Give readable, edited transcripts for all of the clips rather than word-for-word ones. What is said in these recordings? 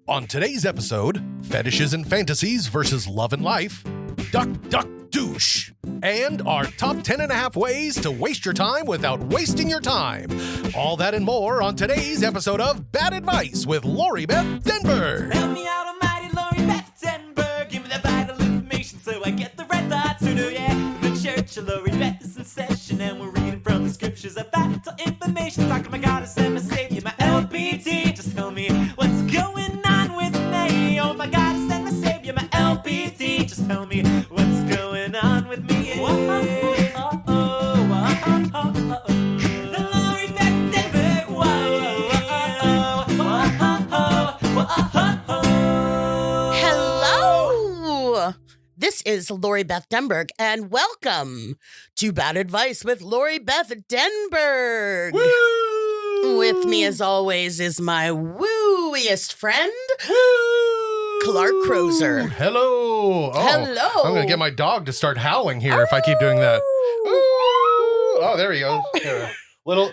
On today's episode, Fetishes and Fantasies versus Love and Life, Duck, Duck, Douche, and our top 10.5 ways to waste your time without wasting your time. All that and more on today's episode of Bad Advice with Beth Denberg. Help me out, almighty Beth Denberg. Give me the vital information so I get the right thoughts to do, yeah. The church of Beth is in session and we're reading from the scriptures of vital information. Talking to my goddess and my savior, my LPT. Just tell me what's going on with me. Oh, my goddess and my savior, my LPT. Just tell me what's going on with me. Yeah. The Lori Beth Denberg. Hello! This is Lori Beth Denberg, and welcome to Bad Advice with Lori Beth Denberg. Woo! With me, as always, is my wooiest friend, Woo! Clark Crozer. Hello. Hello. I'm going to get my dog to start howling here if I keep doing that. Ooh. Oh, there he goes. Here. Little.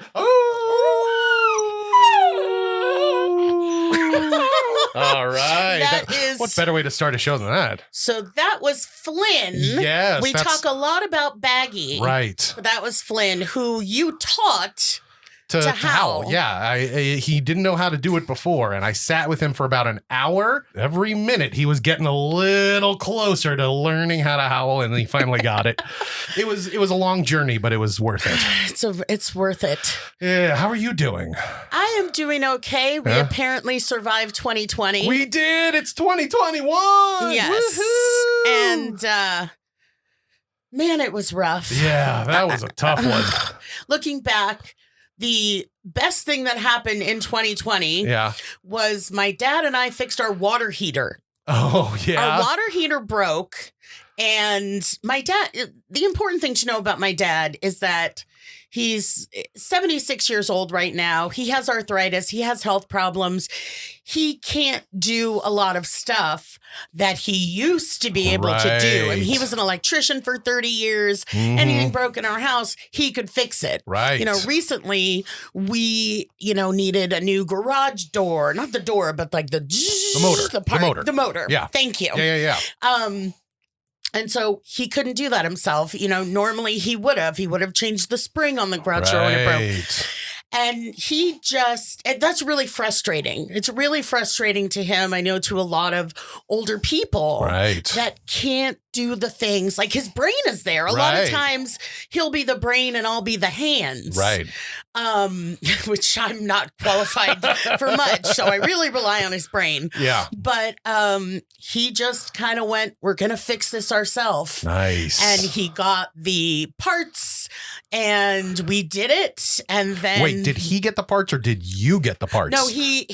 All right. What better way to start a show than that? So that was Flynn. Yes. We talk a lot about Baggy. Right. But that was Flynn, who you taught to howl. Yeah, he didn't know how to do it before, and I sat with him for about an hour. Every minute, he was getting a little closer to learning how to howl, and he finally got it. It was a long journey, but it was worth it. It's worth it. Yeah, how are you doing? I am doing okay. We apparently survived 2020. We did. It's 2021. Yes. Woohoo! And man, it was rough. Yeah, that was a tough one. Looking back, the best thing that happened in 2020 was my dad and I fixed our water heater. Oh, yeah. Our water heater broke, and my dad, the important thing to know about my dad is that he's 76 years old right now. He has arthritis. He has health problems. He can't do a lot of stuff that he used to be able to do. And he was an electrician for 30 years. Anything broke in our house, he could fix it. Right. You know, recently we, needed a new garage door. Not the door, but like the motor. The motor. Yeah. Thank you. Yeah. And so he couldn't do that himself. Normally he would have changed the spring on the garage door when it broke. And that's really frustrating. It's really frustrating to him. I know to a lot of older people that can't do the things. Like his brain is there. A lot of times he'll be the brain and I'll be the hands. Right. Which I'm not qualified for much. So I really rely on his brain. Yeah. But he just kind of went, we're going to fix this ourselves. Nice. And he got the parts and we did it. And then. Wait, did he get the parts or did you get the parts? No, he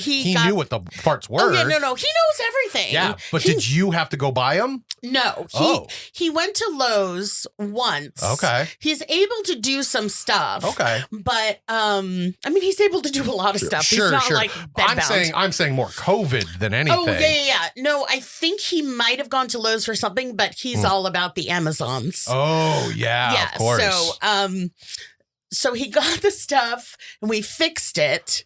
knew what the parts were. Oh, yeah, no. He knows everything. Yeah. But did you have to go buy them? No. He went to Lowe's once. Okay. He's able to do some stuff. Okay. But he's able to do a lot of stuff. Sure, he's not like bedbound. I'm saying more COVID than anything. Oh, yeah. No, I think he might have gone to Lowe's for something, but he's all about the Amazons. Oh, yeah, of course. So he got the stuff and we fixed it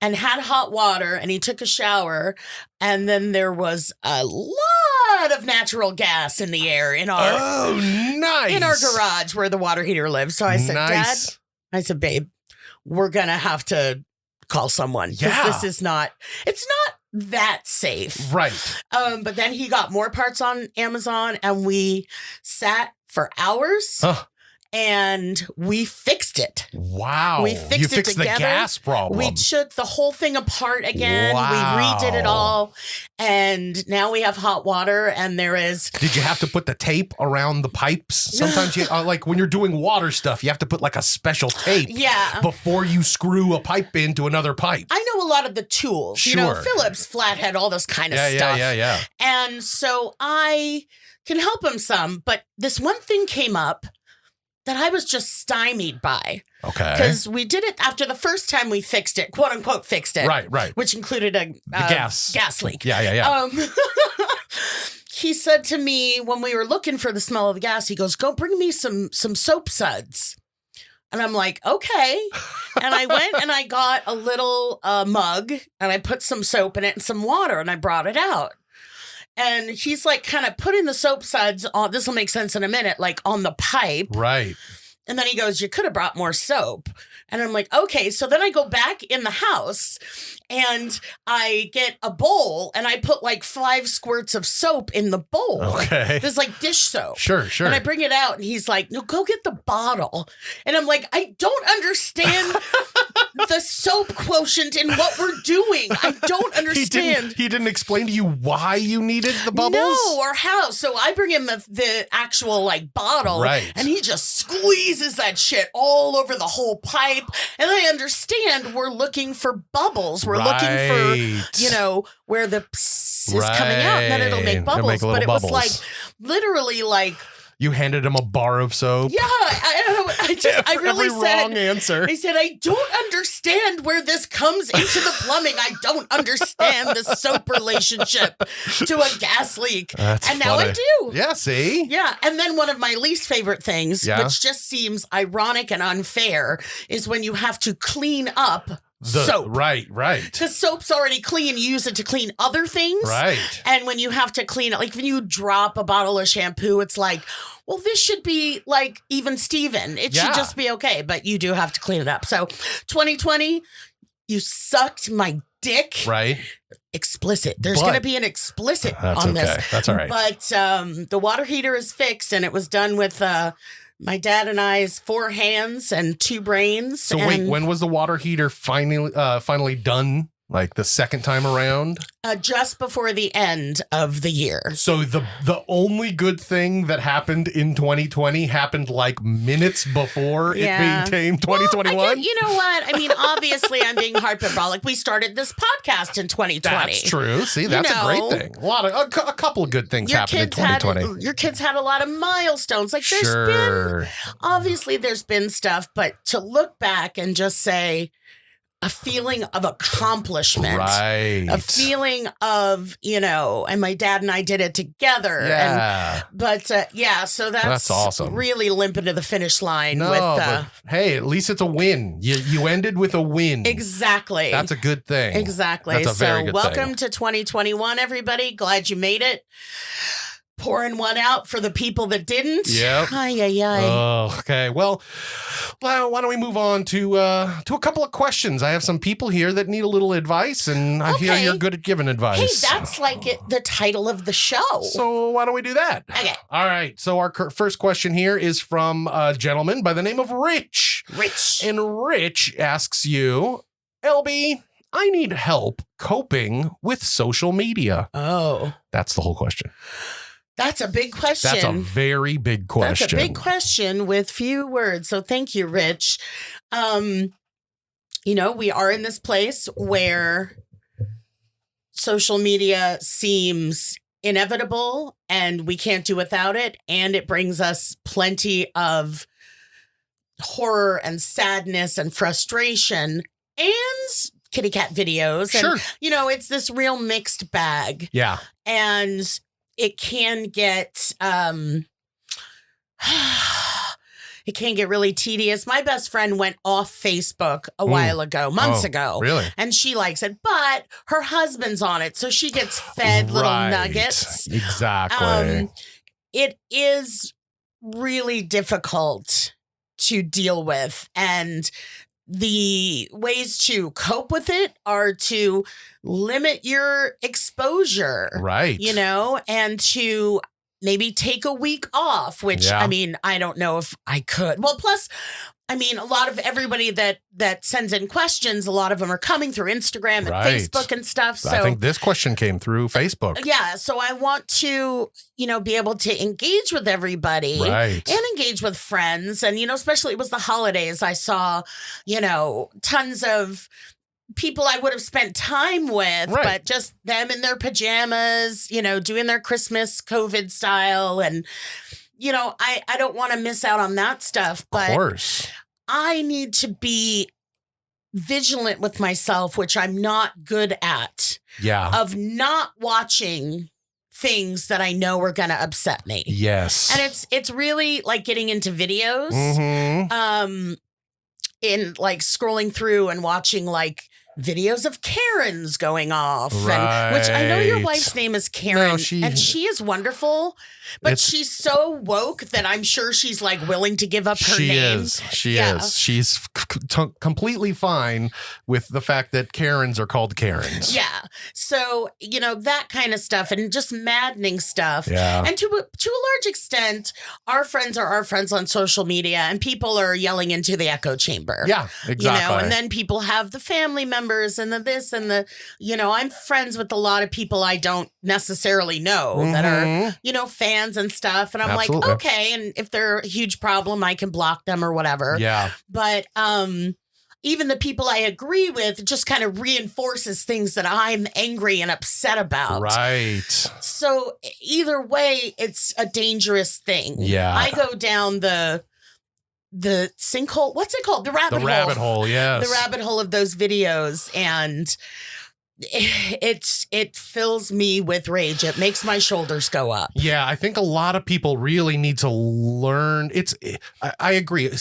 and had hot water and he took a shower and then there was a lot of natural gas in the air in our in our garage where the water heater lives. So I said, Dad, babe, we're going to have to call someone because it's not that safe. Right. But then he got more parts on Amazon and we sat for hours. And we fixed it. Wow. We fixed it together. The gas problem. We took the whole thing apart again. Wow. We redid it all. And now we have hot water and there is... Did you have to put the tape around the pipes? Sometimes you, like when you're doing water stuff, you have to put like a special tape before you screw a pipe into another pipe. I know a lot of the tools. Sure. Phillips, flathead, all this kind of stuff. Yeah. And so I can help him some. But this one thing came up that I was just stymied by. Okay. Because we did it after the first time we fixed it, quote unquote fixed it. Right. Which included a gas leak. Yeah. He said to me when we were looking for the smell of the gas, he goes, go bring me some soap suds. And I'm like, okay. And I went and I got a little mug and I put some soap in it and some water and I brought it out. And he's like kind of putting the soap suds on, this will make sense in a minute, like on the pipe. Right. And then he goes, you could have brought more soap. And I'm like, okay. So then I go back in the house and I get a bowl and I put like 5 squirts of soap in the bowl. Okay. There's like dish soap. Sure. And I bring it out and he's like, no, go get the bottle. And I'm like, I don't understand the soap quotient in what we're doing. I don't understand. He didn't explain to you why you needed the bubbles? No, or how. So I bring him the actual like bottle. Right. And he just squeezes that shit all over the whole pipe. And I understand we're looking for bubbles. We're looking for, where the pss is coming out and then it'll make bubbles. But it was like literally like. You handed him a bar of soap? Yeah, I really said, wrong answer. I said, I don't understand where this comes into the plumbing. I don't understand the soap relationship to a gas leak. That's and now funny. I do. Yeah, see? Yeah, and then one of my least favorite things, which just seems ironic and unfair, is when you have to clean up soap. Right. Because soap's already clean. You use it to clean other things. Right. And when you have to clean it, like when you drop a bottle of shampoo, it's like, well, this should be like even Steven. It should just be okay. But you do have to clean it up. So 2020, you sucked my dick. Right. Explicit. There's going to be an explicit on this. That's all right. But the water heater is fixed and it was done with my dad and I's 4 hands and 2 brains. So wait, when was the water heater finally done? Like the second time around? Just before the end of the year. So the only good thing that happened in 2020 happened like minutes before it became 2021? Well, you know what? I mean, obviously I'm being hyperbolic. We started this podcast in 2020. That's true. See, that's a great thing. A couple of good things happened in 2020. Your kids had a lot of milestones. Like there's been stuff, but to look back and just say, a feeling of accomplishment, right? A feeling of, and my dad and I did it together. Yeah. So that's awesome. Really limping to the finish line. But hey, at least it's a win. You ended with a win. Exactly. That's a good thing. Exactly. That's a very good welcome thing. to 2021, everybody. Glad you made it. Pouring one out for the people that didn't. Yep. Oh, okay. Well, why don't we move on to a couple of questions? I have some people here that need a little advice, and I hear you're good at giving advice. Hey, that's like the title of the show. So why don't we do that? Okay. All right. So our first question here is from a gentleman by the name of Rich. And Rich asks you, LB, I need help coping with social media. Oh. That's the whole question. That's a big question. That's a very big question. That's a big question with few words. So thank you, Rich. We are in this place where social media seems inevitable and we can't do without it. And it brings us plenty of horror and sadness and frustration and kitty cat videos. Sure. And, it's this real mixed bag. Yeah. And it can get really tedious. My best friend went off Facebook a while ago, months ago. Really? And she likes it, but her husband's on it, so she gets fed little nuggets. Exactly. It is really difficult to deal with, and the ways to cope with it are to limit your exposure. Right. And to maybe take a week off, which, I don't know if I could. Well, plus, a lot of everybody that sends in questions, a lot of them are coming through Instagram and Facebook and stuff. So I think this question came through Facebook. Yeah. So I want to, be able to engage with everybody and engage with friends. And, especially it was the holidays. I saw, tons of people I would have spent time with, but just them in their pajamas, doing their Christmas COVID style. And, I don't want to miss out on that stuff, but of course. I need to be vigilant with myself, which I'm not good at. Yeah. Of not watching things that I know are going to upset me. Yes. And it's really like getting into videos. Mm-hmm. in like scrolling through and watching like videos of Karens going off, and which I know your wife's name is Karen, and she is wonderful, but she's so woke that I'm sure she's like willing to give up her name. She is. She's completely fine with the fact that Karens are called Karens. Yeah. So, you know, that kind of stuff and just maddening stuff. Yeah. And to a large extent, our friends are our friends on social media, and people are yelling into the echo chamber. Yeah, exactly. You know, and then people have the family members and the this and the, you know, I'm friends with a lot of people I don't necessarily know that are, you know, fans and stuff. And I'm like, okay. And if they're a huge problem, I can block them or whatever. Yeah. But, even the people I agree with just kind of reinforces things that I'm angry and upset about. Right. So either way, it's a dangerous thing. Yeah. I go down the sinkhole. What's it called? The rabbit hole. The rabbit hole, yes. The rabbit hole of those videos. And it fills me with rage. It makes my shoulders go up. Yeah, I think a lot of people really need to learn. I agree.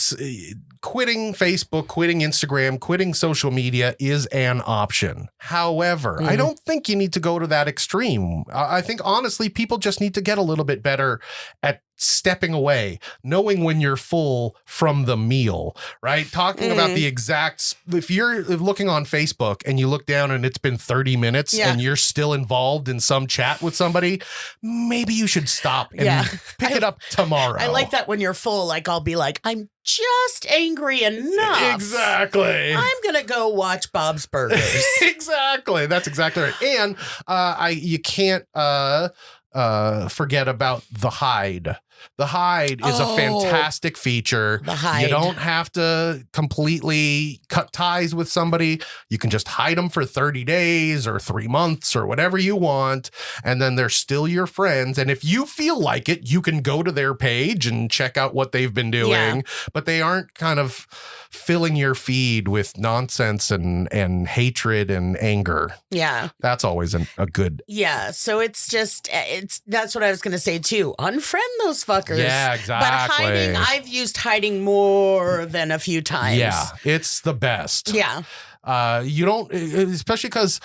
Quitting Facebook, quitting Instagram, quitting social media is an option. However, I don't think you need to go to that extreme. I think, honestly, people just need to get a little bit better at stepping away, knowing when you're full from the meal, right? Talking about the exact, if you're looking on Facebook and you look down and it's been 30 minutes and you're still involved in some chat with somebody, maybe you should stop and pick it up tomorrow. I like that when you're full, like I'll be like, I'm just angry enough. Exactly. I'm going to go watch Bob's Burgers. Exactly. That's exactly right. And you can't forget about the hide. The hide is a fantastic feature. The hide. You don't have to completely cut ties with somebody. You can just hide them for 30 days or 3 months or whatever you want. And then they're still your friends. And if you feel like it, you can go to their page and check out what they've been doing. Yeah. But they aren't kind of filling your feed with nonsense and hatred and anger. Yeah. That's always a good. Yeah. So it's that's what I was going to say too. Unfriend those fuckers. Yeah, exactly. But hiding, I've used hiding more than a few times. Yeah. It's the best. Yeah. You don't, especially because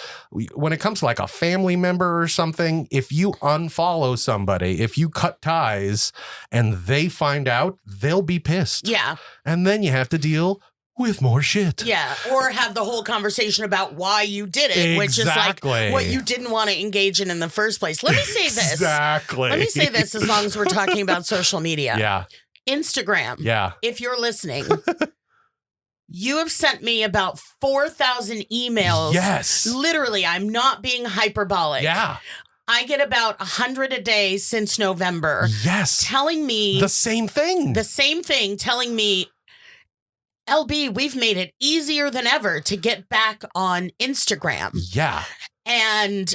when it comes to like a family member or something, if you unfollow somebody, if you cut ties and they find out, they'll be pissed. Yeah. And then you have to deal with more shit. Yeah. Or have the whole conversation about why you did it, which is like what you didn't want to engage in the first place. Let me say this. Exactly. Let me say this as long as we're talking about social media. Yeah. Instagram. Yeah. If you're listening. You have sent me about 4,000 emails. Yes. Literally, I'm not being hyperbolic. Yeah. I get about 100 a day since November. Yes. Telling me the same thing. The same thing, telling me, LB, we've made it easier than ever to get back on Instagram. Yeah. And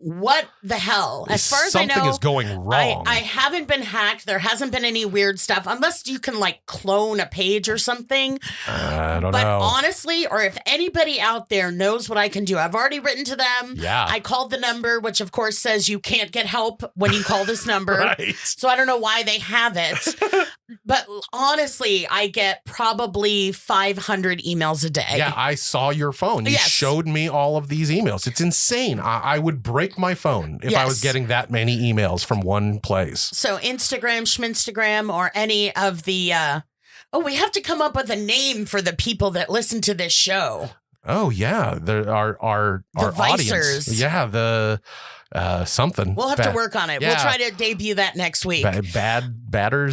what the hell? As far as something I know, is going wrong. I haven't been hacked. There hasn't been any weird stuff, unless you can like clone a page or something. I don't know. But honestly, or if anybody out there knows what I can do, I've already written to them. Yeah. I called the number, which of course says you can't get help when you call this number. Right. So I don't know why they have it. But honestly, I get probably 500 emails a day. Yeah, I saw your phone. You showed me all of these emails. It's insane. I would break my phone if I was getting that many emails from one place. So Instagram, Schminstagram, or any of the, we have to come up with a name for the people that listen to this show. Oh, yeah. There are our audience. Yeah, the something. We'll have to work on it. Yeah. We'll try to debut that next week. Baddies,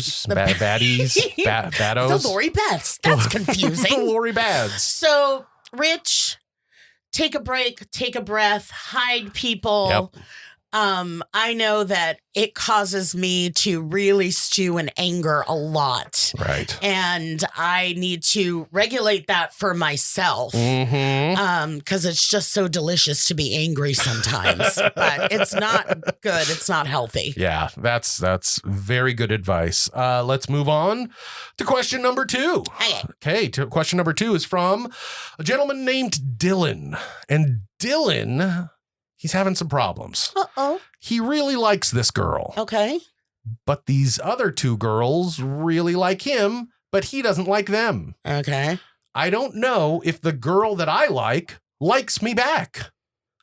baddos. The Lori Beths. That's confusing. The Lori Bads. So, Rich, take a break, take a breath, hide people. Yep. I know that it causes me to really stew in anger a lot. Right. And I need to regulate that for myself. Mm-hmm. Because it's just so delicious to be angry sometimes. But it's not good. It's not healthy. Yeah, that's very good advice. Let's move on to question number 2. Okay, question number 2 is from a gentleman named Dylan. And Dylan, he's having some problems. Uh-oh. He really likes this girl. Okay. But these other 2 girls really like him, but he doesn't like them. Okay. I don't know if the girl that I likes me back.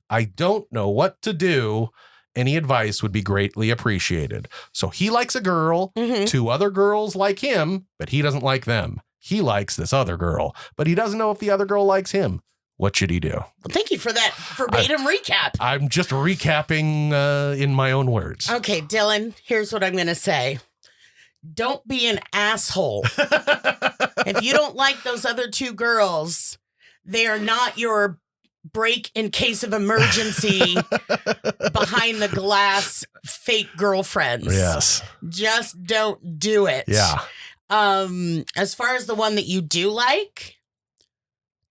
I don't know what to do. Any advice would be greatly appreciated. So he likes a girl, 2 other girls like him, but he doesn't like them. He likes this other girl, but he doesn't know if the other girl likes him. What should he do? Well, thank you for that verbatim recap. I'm just recapping in my own words. Okay, Dylan, here's what I'm going to say. Don't be an asshole. If you don't like those other 2 girls, they are not your break in case of emergency behind the glass fake girlfriends. Yes. Just don't do it. Yeah. As far as the one that you do like,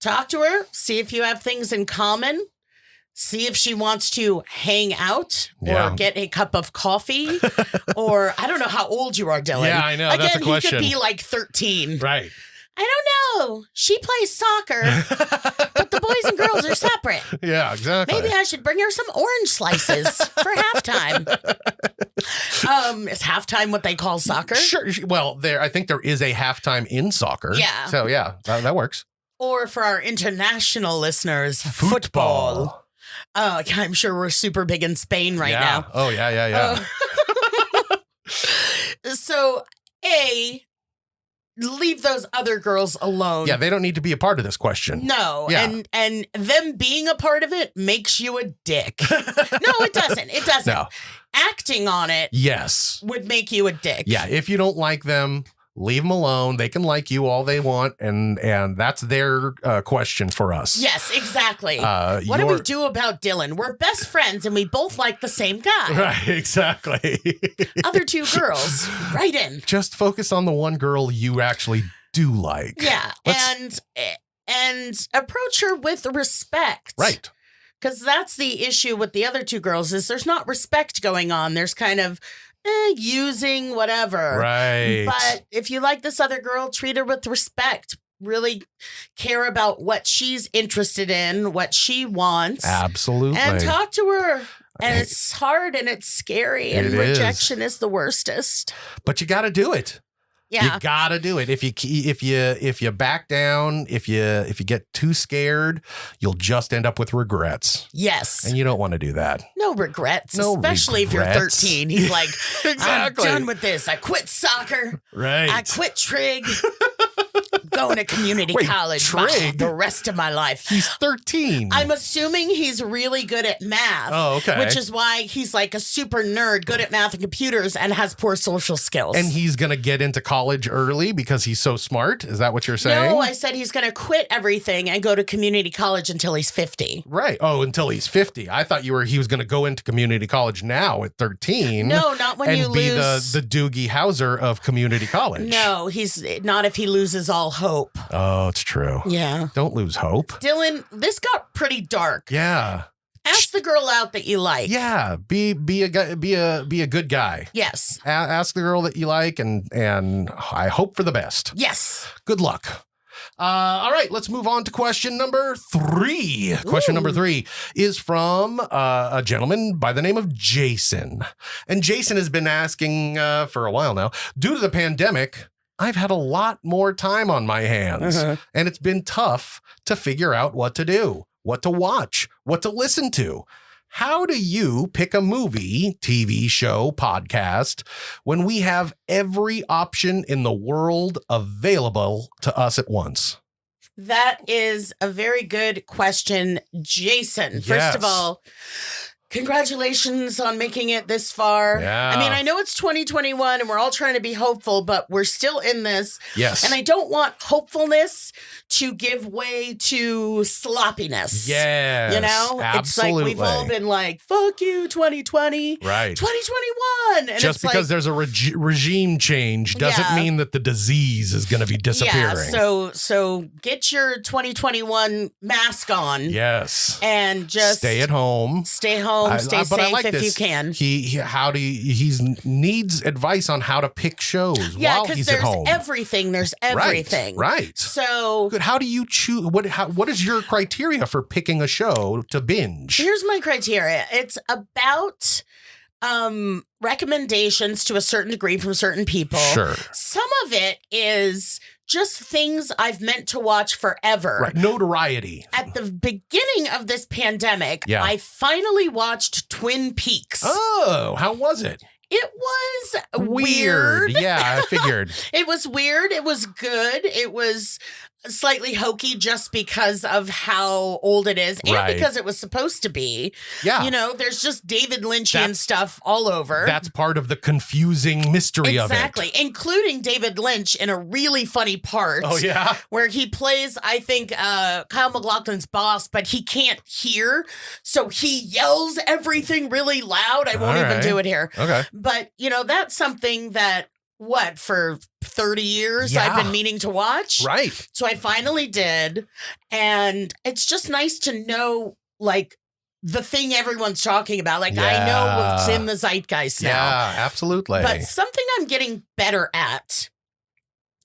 talk to her, see if you have things in common, see if she wants to hang out or get a cup of coffee, or I don't know how old you are, Dylan. Yeah, I know. Again, that's a question. he could be like 13. Right. I don't know. She plays soccer, but the boys and girls are separate. Yeah, exactly. Maybe I should bring her some orange slices for halftime. Is halftime what they call soccer? Sure. Well, I think there is a halftime in soccer. Yeah. So yeah, that works. Or for our international listeners, football. Oh, I'm sure we're super big in Spain right now. Oh, yeah. So, leave those other girls alone. Yeah, they don't need to be a part of this question. No, Yeah. and them being a part of it makes you a dick. No, it doesn't. It doesn't. No. Acting on it Yes. would make you a dick. Yeah, if you don't like them, leave them alone. They can like you all they want, and that's their question for us. Yes, exactly. What do we do about Dylan? We're best friends, and we both like the same guy. Right, exactly. Other 2 girls, right in. Just focus on the one girl you actually do like. Yeah, and approach her with respect. Right. Because that's the issue with the other 2 girls is there's not respect going on. There's kind of using whatever. Right. But if you like this other girl, treat her with respect. Really care about what she's interested in, what she wants. Absolutely. And talk to her. And it's hard and it's scary. And rejection is the worstest. But you got to do it. Yeah. You gotta do it. If you back down, if you get too scared, you'll just end up with regrets. Yes. And you don't want to do that. No regrets, No especially regrets. if you're 13. He's like, Exactly. I'm done with this. I quit soccer. Right. I quit trig. Going to community college trig? the rest of my life. He's 13. I'm assuming he's really good at math. Oh, okay. Which is why he's like a super nerd, good at math and computers, and has poor social skills. And he's going to get into college early because he's so smart? Is that what you're saying? No, I said he's going to quit everything and go to community college until he's 50. Right. Oh, until he's 50. I thought he was going to go into community college now at 13. No, not when you lose. And be the Doogie Howser of community college. No, he's not if he loses all hope. Oh, it's true. Yeah. Don't lose hope. Dylan, this got pretty dark. Yeah. Ask the girl out that you like. Yeah. Be a good guy. Yes. Ask the girl that you like, and I hope for the best. Yes. Good luck. All right, let's move on to question number 3. Question number 3 is from a gentleman by the name of Jason. And Jason has been asking for a while now, due to the pandemic, I've had a lot more time on my hands, and it's been tough to figure out what to do, what to watch, what to listen to. How do you pick a movie, TV show, podcast when we have every option in the world available to us at once? That is a very good question, Jason. Yes. First of all, congratulations on making it this far. Yeah. I mean, I know it's 2021 and we're all trying to be hopeful, but we're still in this. Yes. And I don't want hopefulness to give way to sloppiness. Yes. You know? Absolutely. It's like we've all been like, fuck you, 2020. Right. 2021. And just because there's a regime change doesn't mean that the disease is going to be disappearing. Yeah, so get your 2021 mask on. Yes. And just stay at home. Stay home. Stay safe if you can. He needs advice on how to pick shows while he's at home. There's everything. Right. So good. How do you choose? What is your criteria for picking a show to binge? Here's my criteria. It's about recommendations to a certain degree from certain people. Sure. Some of it is just things I've meant to watch forever. Right. Notoriety. At the beginning of this pandemic, Yeah. I finally watched Twin Peaks. Oh, how was it? It was weird. Yeah, I figured. It was weird. It was good. It was slightly hokey just because of how old it is and Right. because it was supposed to be. Yeah. You know, there's just David Lynchian That's- stuff all over. That's part of the confusing mystery of it. Exactly, including David Lynch in a really funny part. Oh, yeah? Where he plays, I think, Kyle MacLachlan's boss, but he can't hear, so he yells everything really loud. I won't All even right. do it here. Okay. But, you know, that's something that, for 30 years Yeah. I've been meaning to watch. Right. So I finally did. And it's just nice to know, like, the thing everyone's talking about. Like, I know what's in the zeitgeist now. Yeah, absolutely. But something I'm getting better at,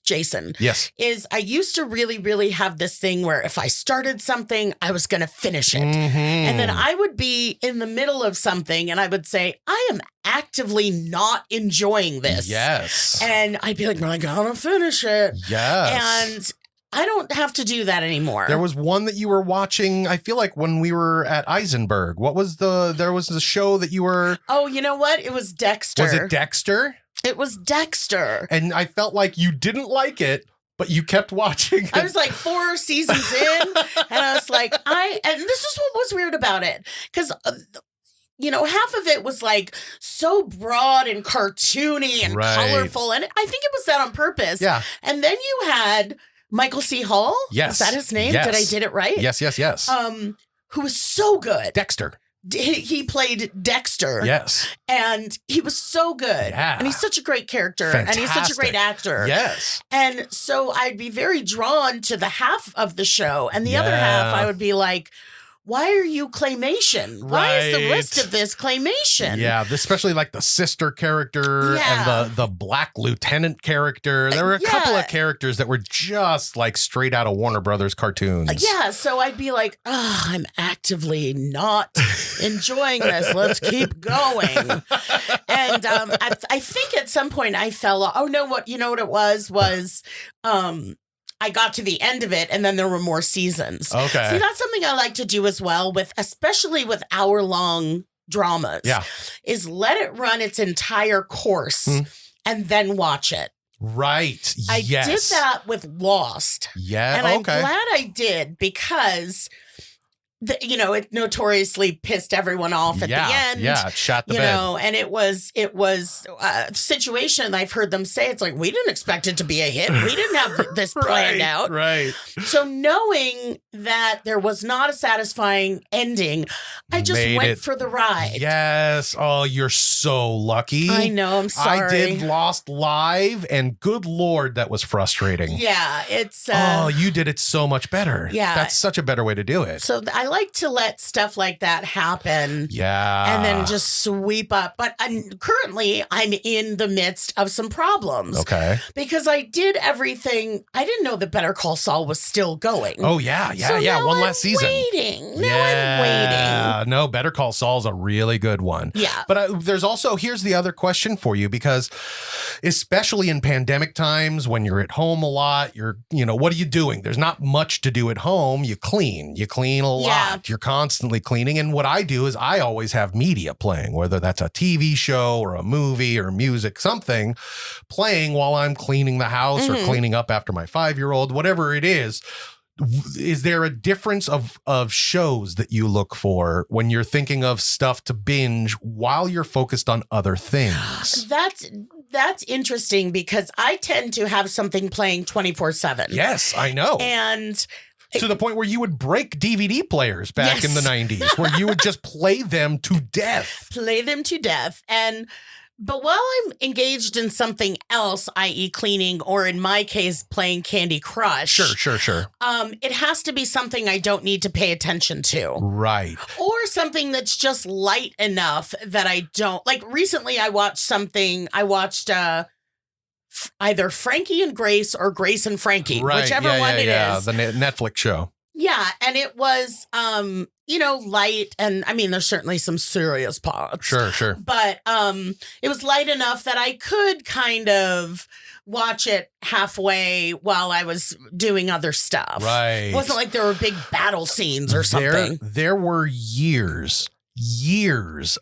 Jason, Yes. is I used to really, really have this thing where if I started something, I was going to finish it. Mhm. And then I would be in the middle of something and I would say, I am actively not enjoying this. Yes. And I'd be like, I gotta finish it. Yes. And I don't have to do that anymore. There was one that you were watching, I feel like when we were at Eisenberg. There was a show that you were... Oh, you know what? It was Dexter. Was it Dexter? It was Dexter. And I felt like you didn't like it, but you kept watching it. I was like 4 seasons in, and I was like, and this is what was weird about it. Because, you know, half of it was like so broad and cartoony and Right. colorful. And I think it was that on purpose. Yeah. And then you had Michael C. Hall. Yes. Is that his name? Yes. Did I did it right? Yes. Who was so good. Dexter. He played Dexter. Yes. And he was so good. Yeah. And he's such a great character. And he's such a great Fantastic. actor. Yes. And so I'd be very drawn to the half of the show. And the other half, I would be like, why are you claymation? Why is the Right. rest of this claymation? Yeah, especially like the sister character Yeah. and the black lieutenant character. There were a couple of characters that were just like straight out of Warner Brothers cartoons. Yeah, so I'd be like, I'm actively not enjoying this. Let's keep going. And I think at some point I fell off. Oh, no, you know what it was I got to the end of it and then there were more seasons. Okay. See, that's something I like to do as well, especially with hour-long dramas. Yeah. Is let it run its entire course and then watch it. Right. I yes. did that with Lost. Yeah. And I'm okay. glad I did because, it notoriously pissed everyone off at the end. Yeah. It shot the bed. And it was a situation I've heard them say, it's like, we didn't expect it to be a hit. We didn't have this planned out. Right. So knowing that there was not a satisfying ending, I just went for the ride. Yes. Oh, you're so lucky. I know. I'm sorry. I did Lost live, and good Lord, that was frustrating. Yeah. It's. You did it so much better. Yeah. That's such a better way to do it. So I like to let stuff like that happen. Yeah. And then just sweep up. But currently, I'm in the midst of some problems. Okay. Because I did everything. I didn't know that Better Call Saul was still going. Oh, yeah. Yeah. So yeah. now One I'm last season. Waiting. Now I'm waiting. No, Better Call Saul's a really good one. Yeah. But there's also, here's the other question for you, because especially in pandemic times when you're at home a lot, what are you doing? There's not much to do at home. You clean a lot. Yeah. You're constantly cleaning. And what I do is I always have media playing, whether that's a TV show or a movie or music, something playing while I'm cleaning the house or cleaning up after my 5-year-old, whatever it is. Is there a difference of shows that you look for when you're thinking of stuff to binge while you're focused on other things? That's interesting because I tend to have something playing 24/7. Yes, I know. And to the point where you would break DVD players back in the 90s, where you would just play them to death. But while I'm engaged in something else, i.e. cleaning, or in my case, playing Candy Crush. Sure. It has to be something I don't need to pay attention to. Right. Or something that's just light enough that I don't. Like recently I watched either Frankie and Grace or Grace and Frankie, Right. whichever one it is. The Netflix show. Yeah, and it was light. And I mean, there's certainly some serious parts. Sure. But it was light enough that I could kind of watch it halfway while I was doing other stuff. Right. It wasn't like there were big battle scenes or something. There were years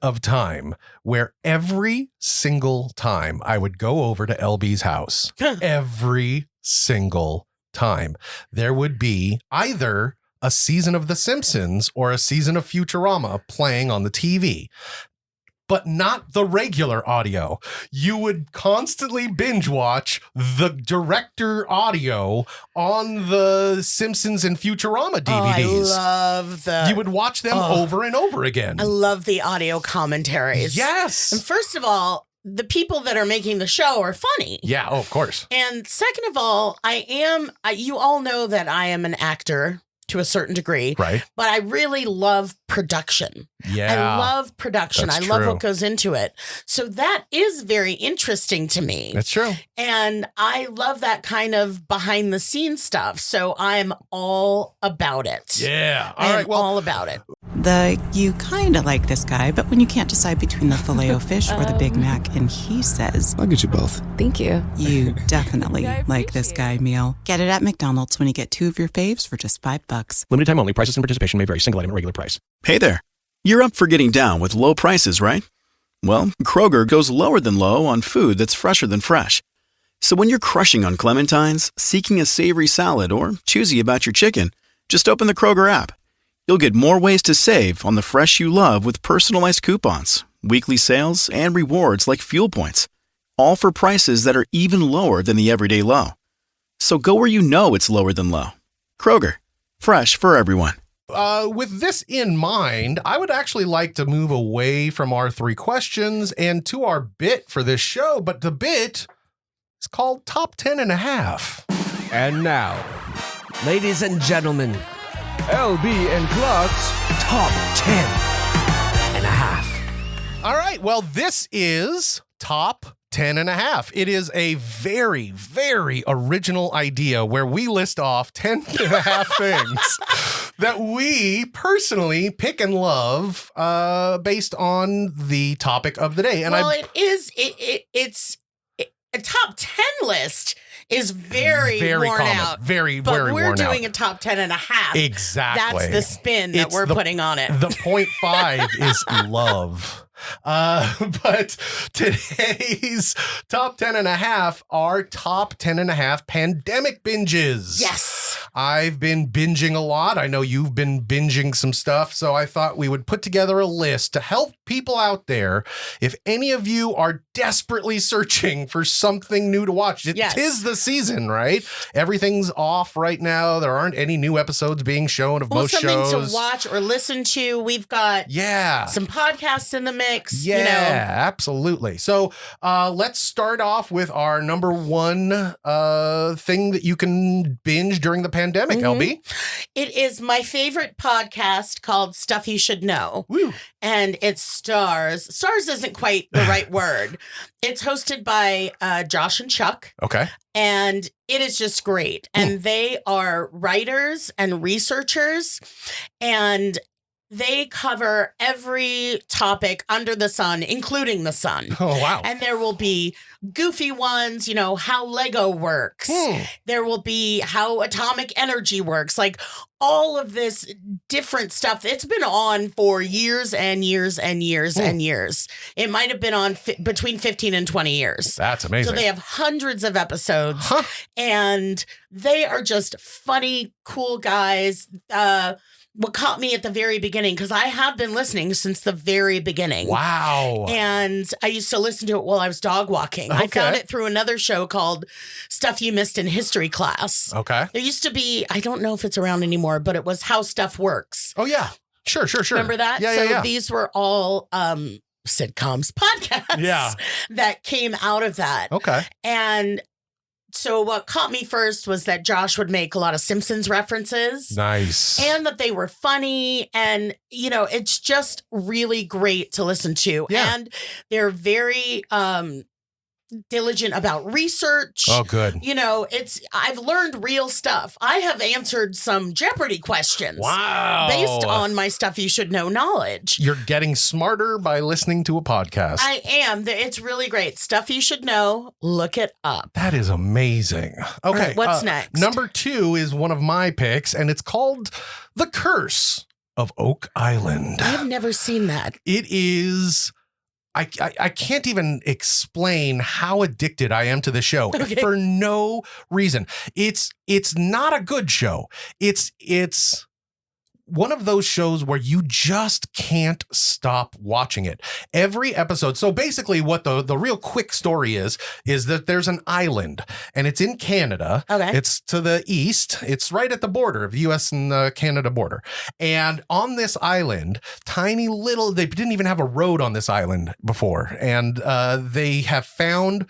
of time where every single time I would go over to LB's house, every single time, there would be either a season of The Simpsons or a season of Futurama playing on the TV. But not the regular audio. You would constantly binge watch the director audio on the Simpsons and Futurama DVDs. I love the... You would watch them over and over again. I love the audio commentaries. Yes. And first of all, the people that are making the show are funny. Yeah, of course. And second of all, you all know that I am an actor to a certain degree. Right. But I really love production. Yeah. I love production. That's I love true. what goes into it. So that is very interesting to me. That's true. And I love that kind of behind the scenes stuff. So I'm all about it. Yeah. I'm all about it. You kind of like this guy, but when you can't decide between the Filet-O-Fish or the Big Mac, and he says, I'll get you both. Thank you. You definitely like this guy meal. Get it at McDonald's when you get 2 of your faves for just $5. Limited time only. Prices and participation may vary. Single item at regular price. Hey there. You're up for getting down with low prices, right? Well, Kroger goes lower than low on food that's fresher than fresh. So when you're crushing on clementines, seeking a savory salad, or choosy about your chicken, just open the Kroger app. You'll get more ways to save on the fresh you love with personalized coupons, weekly sales, and rewards like fuel points. All for prices that are even lower than the everyday low. So go where you know it's lower than low. Kroger. Fresh for everyone. With this in mind, I would actually like to move away from our 3 questions and to our bit for this show. But the bit is called Top 10 and a Half. And now, ladies and gentlemen, LB and Clark's Top 10 and a Half. All right. Well, this is Top 10 and a Half. It is a very, very original idea where we list off 10 and a half things that we personally pick and love based on the topic of the day. And it's a top 10 list is very worn common, out. Very but worn out. we're doing a top 10 and a half. Exactly. That's the spin that we're putting on it. The 0.5 is love. But today's top 10 and a half are top 10 and a half pandemic binges. Yes. I've been binging a lot. I know you've been binging some stuff. So I thought we would put together a list to help people out there. If any of you are desperately searching for something new to watch, it is the season, right? Everything's off right now. There aren't any new episodes being shown of most shows. Something to watch or listen to. We've got some podcasts in the mix. Yeah, absolutely. So let's start off with our number one thing that you can binge during the pandemic, LB. It is my favorite podcast called Stuff You Should Know. Woo. And it stars. Stars isn't quite the right word. It's hosted by Josh and Chuck. Okay. And it is just great. And they are writers and researchers. And they cover every topic under the sun, including the sun. Oh, wow. And there will be goofy ones, how Lego works. There will be how atomic energy works. Like all of this different stuff. It's been on for years and years and years and years. It might have been on between 15 and 20 years. That's amazing. So they have hundreds of episodes. And they are just funny, cool guys. What caught me at the very beginning, because I have been listening since the very beginning. Wow. And I used to listen to it while I was dog walking. I found it through another show called Stuff You Missed in History Class. Okay. There used to be, I don't know if it's around anymore, but it was How Stuff Works. Oh, yeah. Sure. Remember that? Yeah. These were all sitcoms, podcasts that came out of that. Okay. And so what caught me first was that Josh would make a lot of Simpsons references. Nice. And that they were funny. And, it's just really great to listen to. Yeah. And they're very diligent about research. Oh, good. You know, I've learned real stuff. I have answered some Jeopardy questions. Wow. Based on my stuff you should know knowledge. You're getting smarter by listening to a podcast. I am. It's really great. Stuff you should know. Look it up. That is amazing. Okay. Right, what's next? Number 2 is one of my picks, and it's called The Curse of Oak Island. I've never seen that. It is... I can't even explain how addicted I am to the show for no reason. It's not a good show. It's one of those shows where you just can't stop watching it. Every episode. So basically what the real quick story is that there's an island and it's in Canada. Okay. It's to the east. It's right at the border of the US and the Canada border. And on this island, tiny little, they didn't even have a road on this island before. And they have found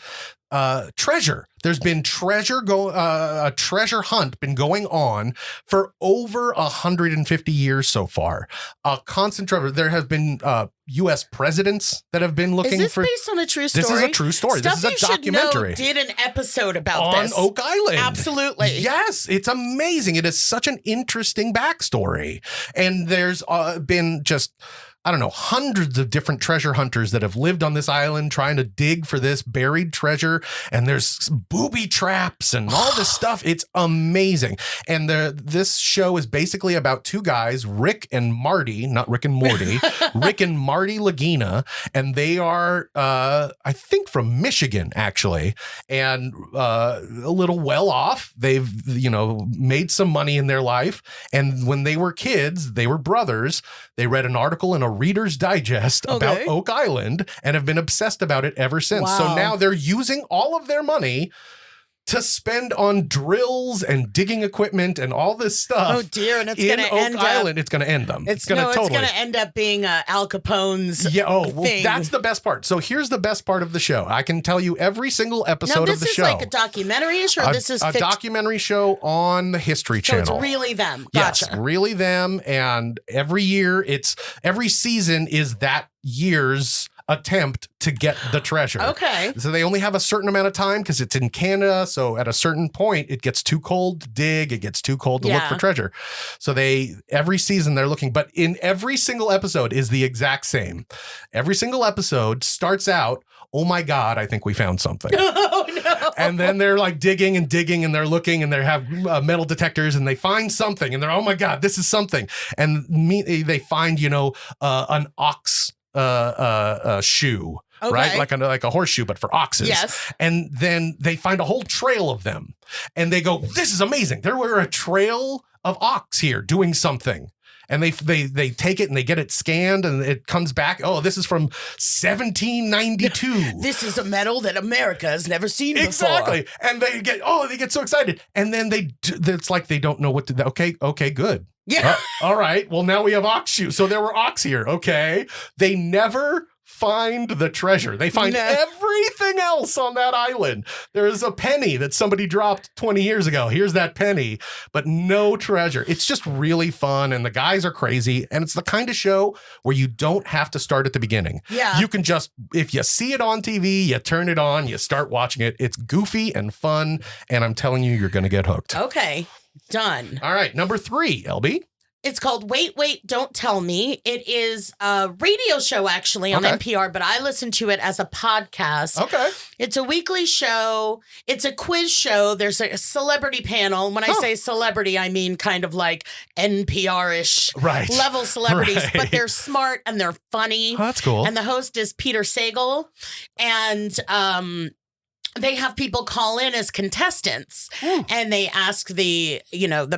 treasure. There's been a treasure hunt been going on for over 150 years so far. A constant treasure. There have been U.S. presidents that have been looking for. Is this based on a true story? This is a true story. Stuff this is a documentary. You Should Know did an episode about on this. Oak Island. Absolutely. Yes, it's amazing. It is such an interesting backstory, and there's been just, I don't know, hundreds of different treasure hunters that have lived on this island trying to dig for this buried treasure. And there's booby traps and all this stuff. It's amazing. And this show is basically about two guys, Rick and Marty, not Rick and Morty, Rick and Marty Lagina. And they are, I think, from Michigan, actually, and a little well off. They've, made some money in their life. And when they were kids, they were brothers. They read an article in a Reader's Digest about Oak Island and have been obsessed about it ever since. Wow. So now they're using all of their money to spend on drills and digging equipment and all this stuff. Oh dear, and it's in going to Oak end Island. up. It's going to end them. It's going to end up being Al Capone's. Yeah. Oh, well, thing. that's the best part. So here's the best part of the show. I can tell you every single episode of the show. This is like a documentary-ish, or this is a documentary show on the History Channel. So it's really them. Gotcha. Yes, really them. And every year, every season is that year's attempt to get the treasure. Okay. So they only have a certain amount of time because it's in Canada. So at a certain point, it gets too cold to dig. It gets too cold to look for treasure. So every season they're looking, but in every single episode is the exact same. Every single episode starts out, oh my God, I think we found something. Oh no. And then they're like digging and they're looking and they have metal detectors and they find something and they're, oh my God, this is something. And they find, an ox shoe, right? Like a horseshoe, but for oxes. Yes. And then they find a whole trail of them and they go, this is amazing. There were a trail of ox here doing something. And they take it and they get it scanned and it comes back. Oh, this is from 1792. This is a metal that America has never seen Exactly. before. And they get so excited. And then it's like they don't know what to do. Okay, good. Yeah. All right. Well, now we have ox shoes. So there were ox here. Okay. They never find the treasure. They find everything else on that island. There is a penny that somebody dropped 20 years ago. Here's that penny, but no treasure. It's just really fun. And the guys are crazy. And it's the kind of show where you don't have to start at the beginning. Yeah. You can just, if you see it on TV, you turn it on, you start watching it. It's goofy and fun. And I'm telling you, you're going to get hooked. Okay. Done. All right. Number 3, LB. It's called Wait, Don't Tell Me. It is a radio show, actually, on NPR, but I listen to it as a podcast. Okay. It's a weekly show. It's a quiz show. There's a celebrity panel. When I say celebrity, I mean kind of like NPR-ish level celebrities, but they're smart and they're funny. Oh, that's cool. And the host is Peter Sagal. And they have people call in as contestants and they ask the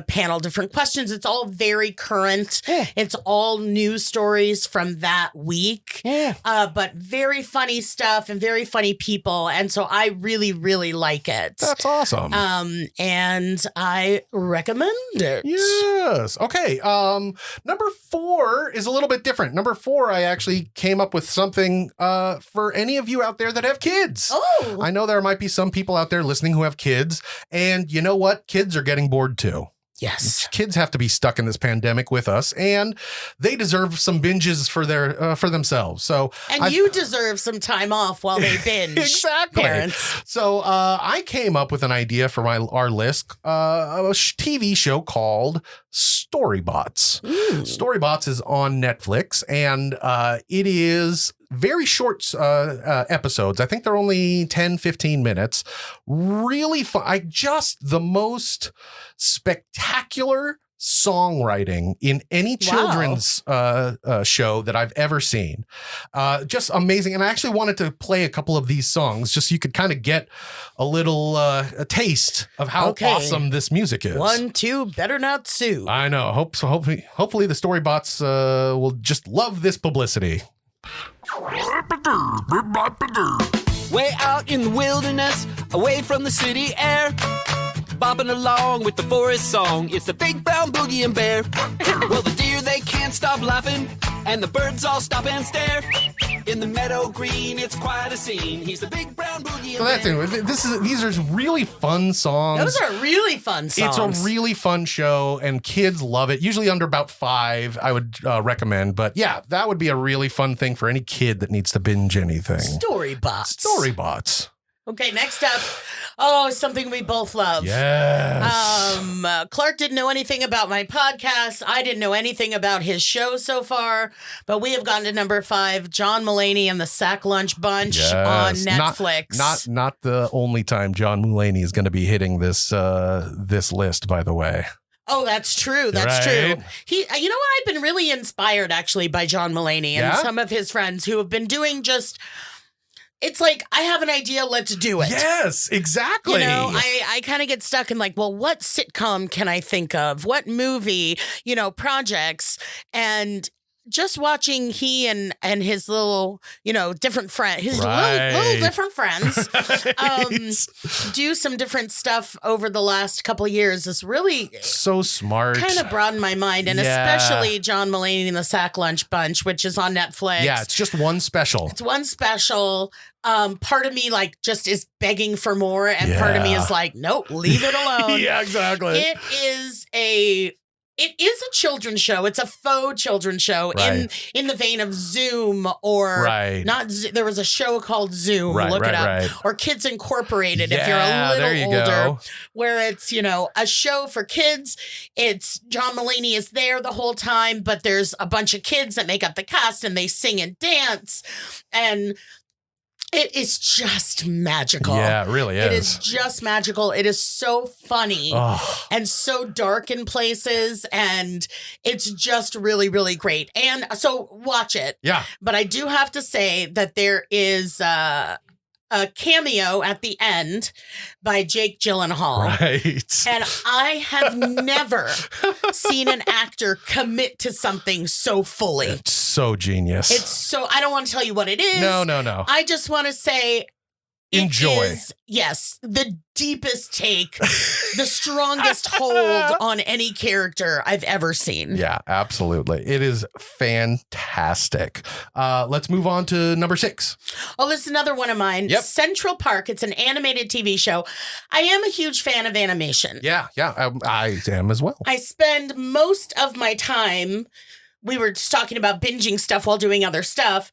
panel different questions. It's all very current. It's all news stories from that week, but very funny stuff and very funny people. And so I really, really like it. That's awesome. And I recommend it. Yes. Okay. Number 4 is a little bit different. Number 4, I actually came up with something for any of you out there that have kids. Oh. I know there might be some people out there listening who have kids, and you know what? Kids are getting bored too. Yes. Kids have to be stuck in this pandemic with us, and they deserve some binges for themselves. So, And you deserve some time off while they binge. Exactly. Parents. So I came up with an idea for our list, a TV show called Storybots. Storybots is on Netflix, and it is very short episodes. I think they're only 10, 15 minutes. Really fun. The most spectacular songwriting in any children's show that I've ever seen. Just amazing. And I actually wanted to play a couple of these songs just so you could kind of get a little a taste of how awesome this music is. 1, 2, better not sue. I know. Hopefully the Storybots will just love this publicity. Way out in the wilderness, away from the city air, bopping along with the forest song. It's the big brown boogie and bear. Well, the deer, they can't stop laughing, and the birds all stop and stare. In the meadow green, it's quite a scene. He's the big brown boogie and bear. So that's it. These are really fun songs. Those are really fun songs. It's a really fun show, and kids love it. Usually under about 5, I would recommend. But yeah, that would be a really fun thing for any kid that needs to binge anything. Storybots. Okay, next up. Something we both love. Yes. Clark didn't know anything about my podcast. I didn't know anything about his show so far, but we have gotten to number 5, John Mulaney and the Sack Lunch Bunch on Netflix. Not the only time John Mulaney is going to be hitting this list, by the way. Oh, that's true. That's true. You know what? I've been really inspired actually by John Mulaney and some of his friends who have been doing it's like, I have an idea, let's do it. Yes, exactly. You know, I kind of get stuck in like, well, what sitcom can I think of? What movie, projects? And just watching he and his little, different friend, little different friends do some different stuff over the last couple of years is really so smart. Kind of broadened my mind, and especially John Mulaney and the Sack Lunch Bunch, which is on Netflix. Yeah, it's just one special. It's one special. Part of me just is begging for more, and part of me is like, nope, leave it alone. Yeah, exactly. It is a children's show. It's a faux children's show in the vein of Zoom or not. There was a show called Zoom. Look it up. Or Kids Incorporated. If you're a little older, where it's a show for kids. It's John Mulaney is there the whole time, but there's a bunch of kids that make up the cast and they sing and dance and. It is just magical. Yeah, it really is. It is just magical. It is so funny and so dark in places, and it's just really, really great. And so watch it. Yeah. But I do have to say that there is a cameo at the end by Jake Gyllenhaal. Right. And I have never seen an actor commit to something so fully. It's so genius. I don't want to tell you what it is. No. I just want to say enjoy. The deepest take, the strongest hold on any character I've ever seen. Yeah, absolutely. It is fantastic. Let's move on to number 6. Oh, this is another one of mine. Yep. Central Park. It's an animated TV show. I am a huge fan of animation. Yeah, I am as well. I spend most of my time, we were just talking about binging stuff while doing other stuff.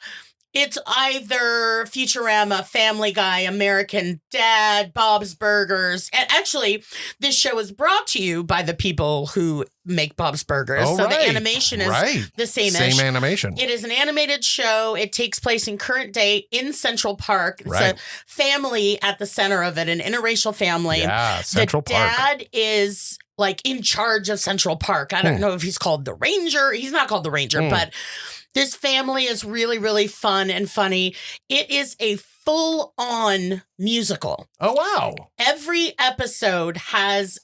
It's either Futurama, Family Guy, American Dad, Bob's Burgers. And actually, this show is brought to you by the people who make Bob's Burgers. Oh, so the animation is the same-ish. Same animation. It is an animated show. It takes place in current day in Central Park. It's a family at the center of it, an interracial family. Yeah, Central Park. The dad is in charge of Central Park. I don't know if he's called the Ranger. He's not called the Ranger, but... This family is really, really fun and funny. It is a full-on musical. Oh, wow. Every episode has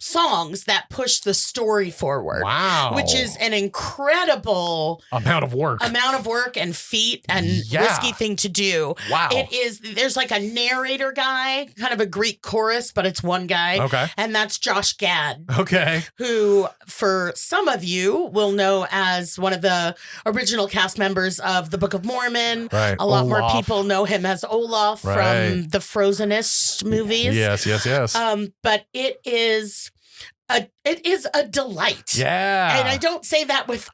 songs that push the story forward. Wow. Which is an incredible amount of work and feat and risky thing to do. Wow. There's a narrator guy, kind of a Greek chorus, but it's one guy. Okay. And that's Josh Gad. Okay. Who, for some of you, will know as one of the original cast members of the Book of Mormon. Right. A lot more people know him as Olaf from the Frozenist movies. Yes. But it is it is a delight. Yeah. And I don't say that with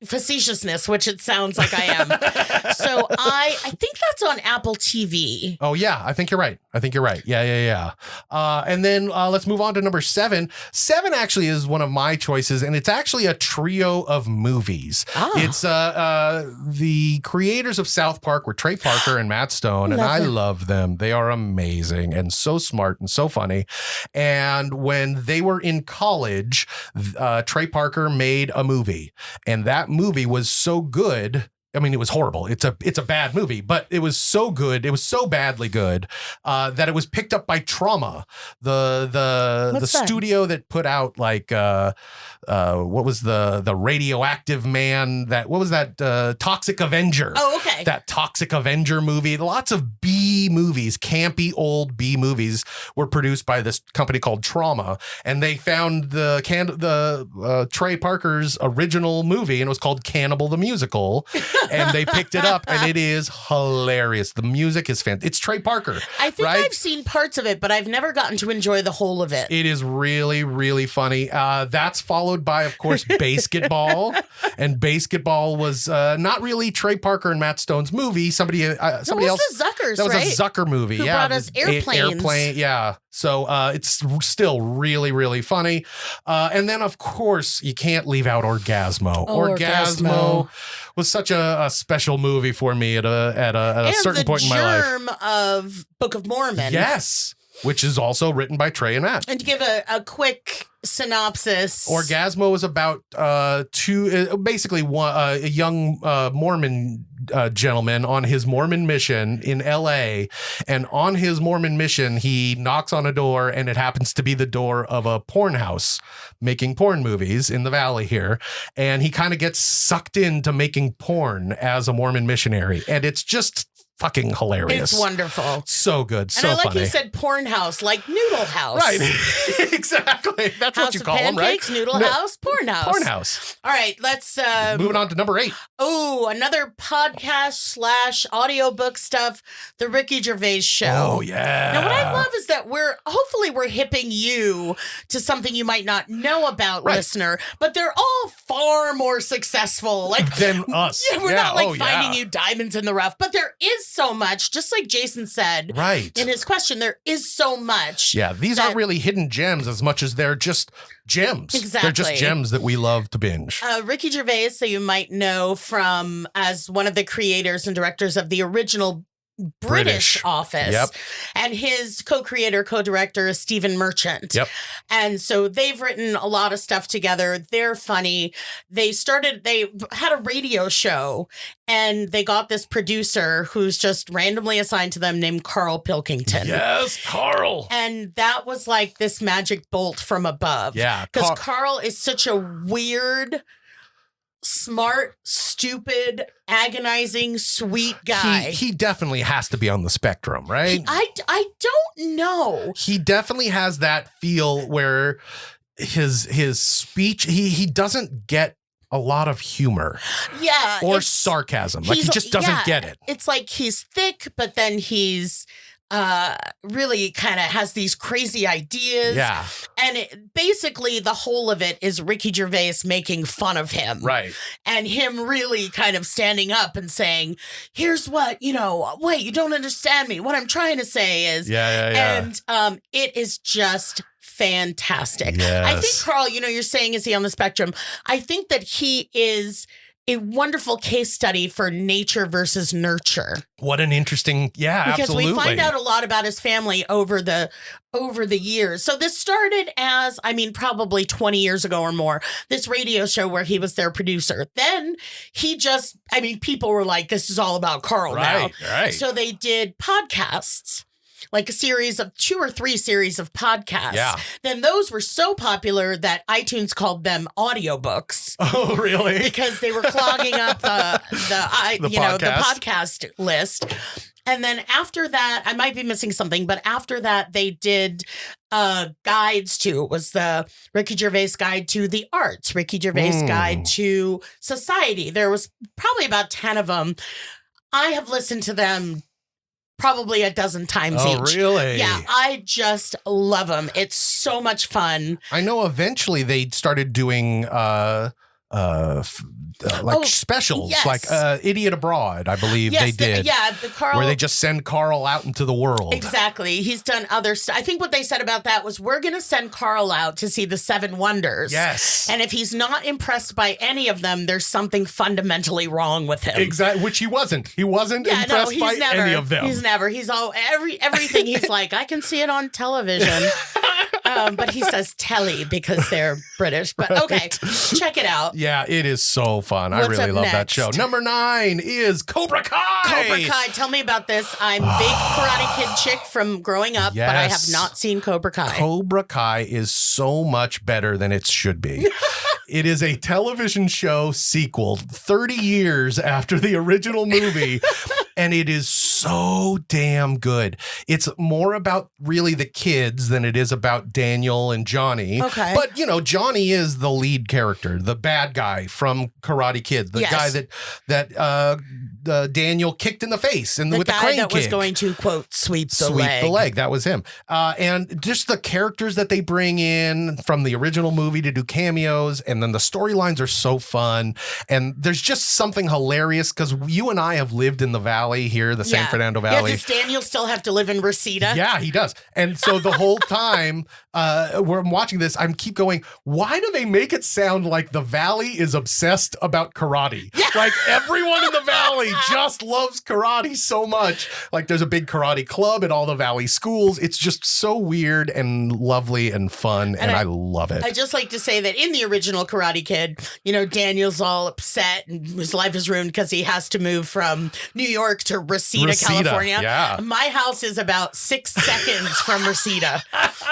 facetiousness, which it sounds like I am. So I think that's on Apple TV. Oh, yeah. I think you're right. Yeah. And then let's move on to number 7. 7 actually is one of my choices, and it's actually a trio of movies. It's the creators of South Park were Trey Parker and Matt Stone, and I love them. They are amazing and so smart and so funny. And when they were in college, Trey Parker made a movie, and that movie was so good. I mean, it was horrible. It's a bad movie, but it was so good. It was so badly good that it was picked up by Trauma, the studio that put out like what was the Radioactive Man? What was that Toxic Avenger? Oh, okay. That Toxic Avenger movie. Lots of B movies, campy old B movies, were produced by this company called Trauma, and they found the Trey Parker's original movie, and it was called Cannibal the Musical. And they picked it up, and it is hilarious. The music is fantastic. It's Trey Parker. I think right? I've seen parts of it, but I've never gotten to enjoy the whole of it. It is really, really funny. That's followed by, of course, Basketball. And Basketball was not really Trey Parker and Matt Stone's movie. Somebody else. The Zuckers, that was right? a Zucker movie. Who brought us Airplanes. Airplane, yeah. So it's still really, really funny. And then, of course, you can't leave out Orgasmo. Orgasmo was such a special movie for me at a certain point in my life. And the germ of Book of Mormon. Yes, which is also written by Trey and Matt. And to give a quick synopsis, Orgasmo is about a young Mormon gentleman on his Mormon mission in LA, and on his Mormon mission he knocks on a door, and it happens to be the door of a porn house making porn movies in the valley here, and he kind of gets sucked into making porn as a Mormon missionary, and it's just fucking hilarious. It's wonderful. So good. So and I like funny. you said porn house, like Noodle House. Right. Exactly. That's House what you of call them, right? Pancakes, Noodle House, Porn House. Porn House. All right, let's moving on to number 8. Oh, another podcast / audiobook stuff, The Ricky Gervais Show. Oh, yeah. Now, what I love is that hopefully we're hipping you to something you might not know about, listener, but they're all far more successful than us. Yeah, we're not finding you diamonds in the rough, but there is so much, just like Jason said in his question, there is so much. Yeah, these aren't really hidden gems as much as they're just gems. Exactly. They're just gems that we love to binge. Ricky Gervais, so you might know from as one of the creators and directors of the original British Office. Yep. And his co-director is Stephen Merchant. Yep. And so they've written a lot of stuff together. They're funny. They had a radio show, and they got this producer who's just randomly assigned to them named Carl Pilkington. Yes, Carl. And that was like this magic bolt from above. Yeah. Because Carl is such a weird, smart, stupid, agonizing, sweet guy. He definitely has to be on the spectrum, right? I don't know. He definitely has that feel where his speech, he doesn't get a lot of humor. Yeah. Or sarcasm. Like he just doesn't get it. It's like he's thick, but then he's really kind of has these crazy ideas. Yeah. And basically the whole of it is Ricky Gervais making fun of him. Right. And him really kind of standing up and saying, here's what, wait, you don't understand me. What I'm trying to say is. Yeah. And it is just fantastic. Yes. I think, Carl, you're saying, is he on the spectrum? I think that he is a wonderful case study for nature versus nurture. What an interesting, because absolutely. we find out a lot about his family over the years. So this started as, probably 20 years ago or more, this radio show where he was their producer. Then he people were like, this is all about Carl now. Right. So they did podcasts. Like a series of 2 or 3 series of podcasts. Yeah. Then those were so popular that iTunes called them audiobooks. Oh, really? Because they were clogging up the podcast list. And then after that, I might be missing something, but after that, they did guides to, it was the Ricky Gervais Guide to the Arts, Ricky Gervais Guide to Society. There was probably about 10 of them. I have listened to them probably a dozen times Oh, each. really? Yeah, I just love them. It's so much fun. I know eventually they started doing specials, yes. like Idiot Abroad, I believe they did. The Carl. Where they just send Carl out into the world. Exactly. He's done other stuff. I think what they said about that was, we're going to send Carl out to see the Seven Wonders. Yes. And if he's not impressed by any of them, there's something fundamentally wrong with him. Exactly, which he wasn't. He wasn't impressed by any of them. He's never. He's all everything. He's like, I can see it on television. But he says telly because they're British. But okay, check it out. Yeah, it is so fun. I What's really up love that next? show. Number 9 is Cobra Kai. Cobra Kai. Tell me about this. I'm big Karate Kid chick from growing up, but I have Yes. not seen Cobra Kai. Cobra Kai is so much better than it should be. It is a television show sequel 30 years after the original movie, and it is so damn good. It's more about really the kids than it is about Daniel and Johnny. Okay. But, you know, Johnny is the lead character, the bad guy from Karate Kid, the Yes. guy that Daniel kicked in the face and with the guy crane that was kick. going to, quote, sweep the Sweep leg. the leg. That was him. And just the characters that they bring in from the original movie to do cameos. And then the storylines are so fun. And there's just something hilarious because you and I have lived in the valley here, the San Fernando Valley. Yeah, does Daniel still have to live in Reseda? Yeah, he does. And so the whole time where I'm watching this, I'm keep going, why do they make it sound like the valley is obsessed about karate? Yeah. Like everyone in the valley just loves karate so much. Like there's a big karate club at all the valley schools. It's just so weird and lovely and fun. And I love it. I just like to say that in the original Karate Kid, you know, Daniel's all upset and his life is ruined because he has to move from New York to Reseda, California. Yeah. My house is about 6 seconds from Reseda.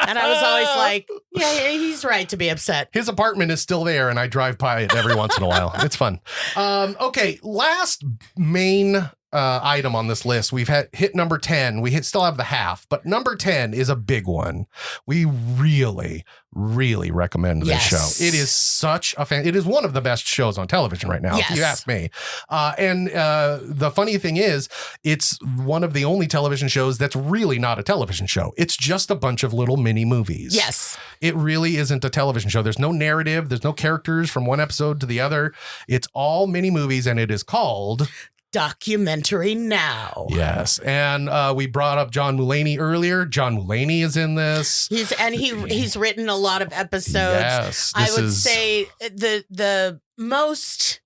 And I was always like, yeah, he's right to be upset. His apartment is still there, and I drive by it every once in a while. It's fun. Okay, last main item on this list. We've hit number 10. We still have the half, but number 10 is a big one. We really, really recommend this Yes. show. It is such a fan. It is one of the best shows on television right now, if you Yes. ask me. And the funny thing is, it's one of the only television shows that's really not a television show. It's just a bunch of little mini movies. Yes. It really isn't a television show. There's no narrative. There's no characters from one episode to the other. It's all mini movies, and it is called Documentary Now. Yes. And we brought up John Mulaney earlier. John Mulaney is in this. He's written a lot of episodes. Yes. I would say the most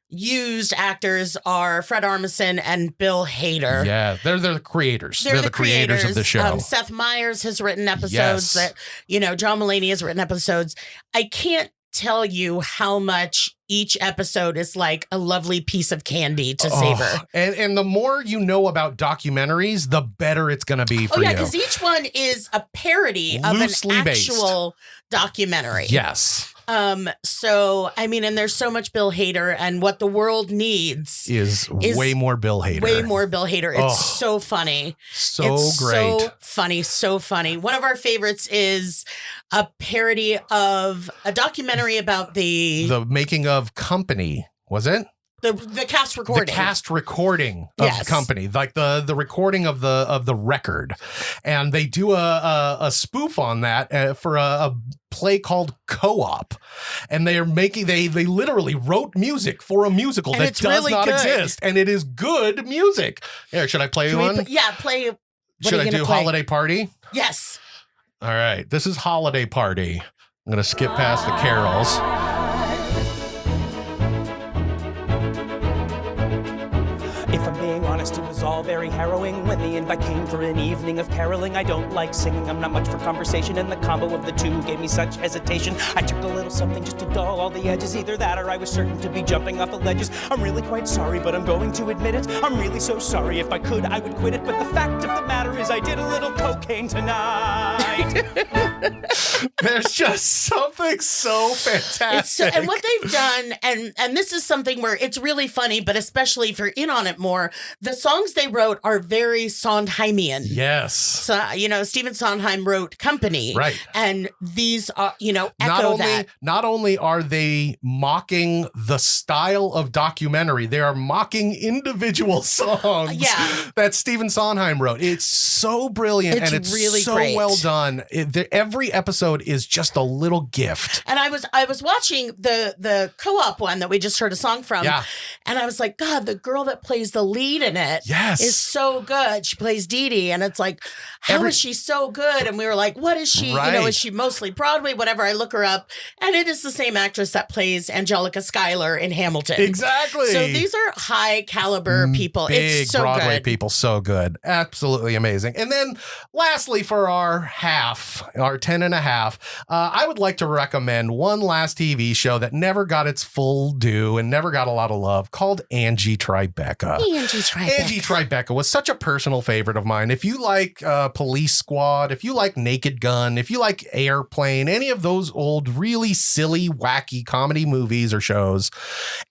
used actors are Fred Armisen and Bill Hader. Yeah, they're the creators. They're the creators of the show. Seth Meyers has written episodes Yes. that, you know, John Mulaney has written episodes. I can't tell you how much each episode is like a lovely piece of candy to savor. And the more you know about documentaries, the better it's going to be for Oh, yeah, you. because each one is a parody of an Loosely based. actual documentary. Yes. So, I mean, and there's so much Bill Hader, and what the world needs Is way more Bill Hader. way more Bill Hader. It's Oh, so funny. So It's great. so funny, so funny. One of our favorites is a parody of a documentary about the making of Company, was it? cast recording. The cast recording of Yes. Company, like the recording of the record, and they do a spoof on that for a play called Co-op, and they literally wrote music for a musical And that it's does really not good. exist, and it is good music. Here, should I play Can we one? play. What Should are I you gonna do play? Holiday Party? Yes. All right, this is Holiday Party. I'm gonna skip past the carols. If I'm being honest, it was all very harrowing. When the invite came for an evening of caroling, I don't like singing, I'm not much for conversation, and the combo of the two gave me such hesitation. I took a little something just to dull all the edges, either that or I was certain to be jumping off the ledges. I'm really quite sorry, but I'm going to admit it. I'm really so sorry. If I could, I would quit it, but the fact of the matter is I did a little cocaine tonight. There's just something so fantastic. And what they've done, and this is something where it's really funny, but especially if you're in on it more. The songs they wrote are very Sondheimian. Yes. So, Stephen Sondheim wrote Company. Right. And these are, echo that. Not only are they mocking the style of documentary, they are mocking individual songs that Stephen Sondheim wrote. It's so brilliant and it's really so great. well done. Every episode is just a little gift. And I was watching the co-op one that we just heard a song from. Yeah. And I was like, God, the girl that plays the lead in it is so good. She plays Dee Dee. And it's like, how is she so good? And we were like, what is she? Right. Is she mostly Broadway? Whatever. I look her up. And it is the same actress that plays Angelica Schuyler in Hamilton. Exactly. So these are high caliber people. Big It's so Broadway good. people. So good. Absolutely amazing. And then lastly, for our 10 and a half, I would like to recommend one last TV show that never got its full due and never got a lot of love, called Angie Tribeca. Angie Tribeca was such a personal favorite of mine. If you like Police Squad, if you like Naked Gun, if you like Airplane, any of those old, really silly, wacky comedy movies or shows,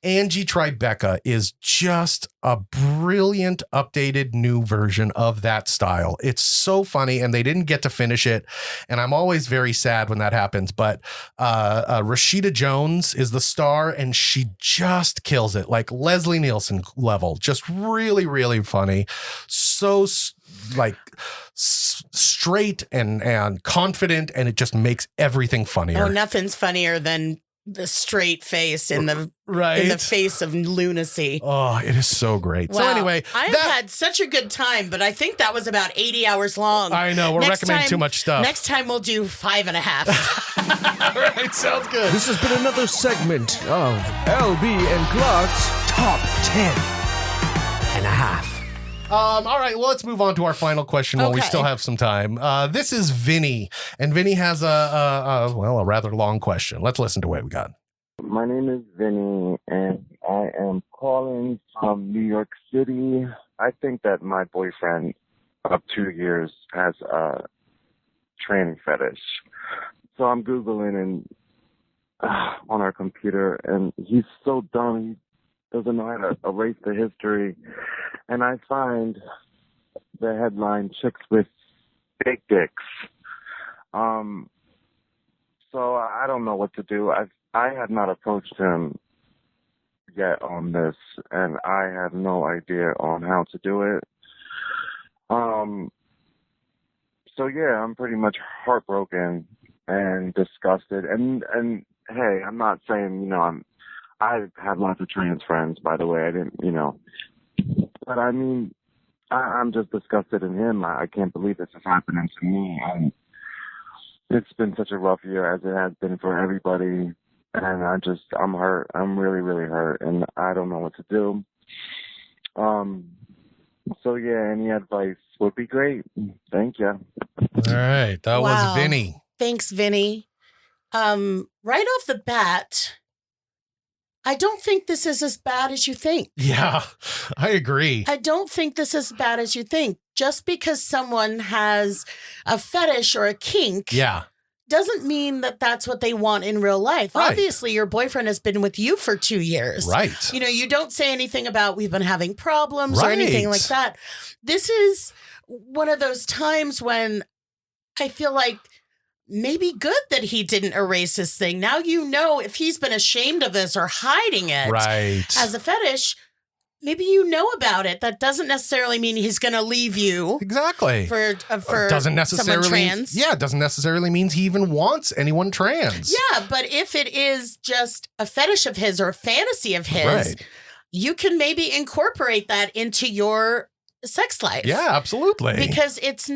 Angie Tribeca is just a brilliant, updated, new version of that style. It's so funny, and they didn't get to finish it, and I'm always very sad when that happens, but Rashida Jones is the star, and she just kills it, like Leslie Nielsen level. Just really, really funny. So straight and confident, and it just makes everything funnier. Oh, nothing's funnier than the straight face in the face of lunacy. Oh, it is so great. Wow. So anyway, I've had such a good time, but I think that was about 80 hours long. I know, we're recommending too much stuff. Next time we'll do 5.5. All right, sounds good. This has been another segment of LB and Clark's Top 10 and a Half. All right, well, let's move on to our final question while we still have some time. This is Vinny, and Vinny has a rather long question. Let's listen to what we got. My name is Vinny, and I am calling from New York City. I think that my boyfriend of 2 years has a tranny fetish. So I'm Googling and on our computer, and he's so dumb. He doesn't know how to erase the history. And I find the headline, Chicks with Big Dicks. So I don't know what to do. I have not approached him yet on this, and I have no idea on how to do it. So yeah, I'm pretty much heartbroken and disgusted. And hey, I'm not saying, I've had lots of trans friends, by the way. I didn't, but I mean, I'm just disgusted in him. I can't believe this is happening to me. And it's been such a rough year, as it has been for everybody. And I'm hurt. I'm really, really hurt. And I don't know what to do. So yeah, any advice would be great. Thank you. All right. That was Vinny. Thanks, Vinny. Right off the bat, I don't think this is as bad as you think. Yeah, I agree. I don't think this is as bad as you think. Just because someone has a fetish or a kink doesn't mean that that's what they want in real life. Right. Obviously, your boyfriend has been with you for 2 years. Right. You don't say anything about we've been having problems or anything like that. This is one of those times when I feel like maybe good that he didn't erase his thing. Now if he's been ashamed of this or hiding it as a fetish, maybe about it. That doesn't necessarily mean he's going to leave you. Exactly. For doesn't necessarily someone trans. Yeah, it doesn't necessarily mean he even wants anyone trans. Yeah, but if it is just a fetish of his or a fantasy of his, you can maybe incorporate that into your sex life. Yeah, absolutely. Because it's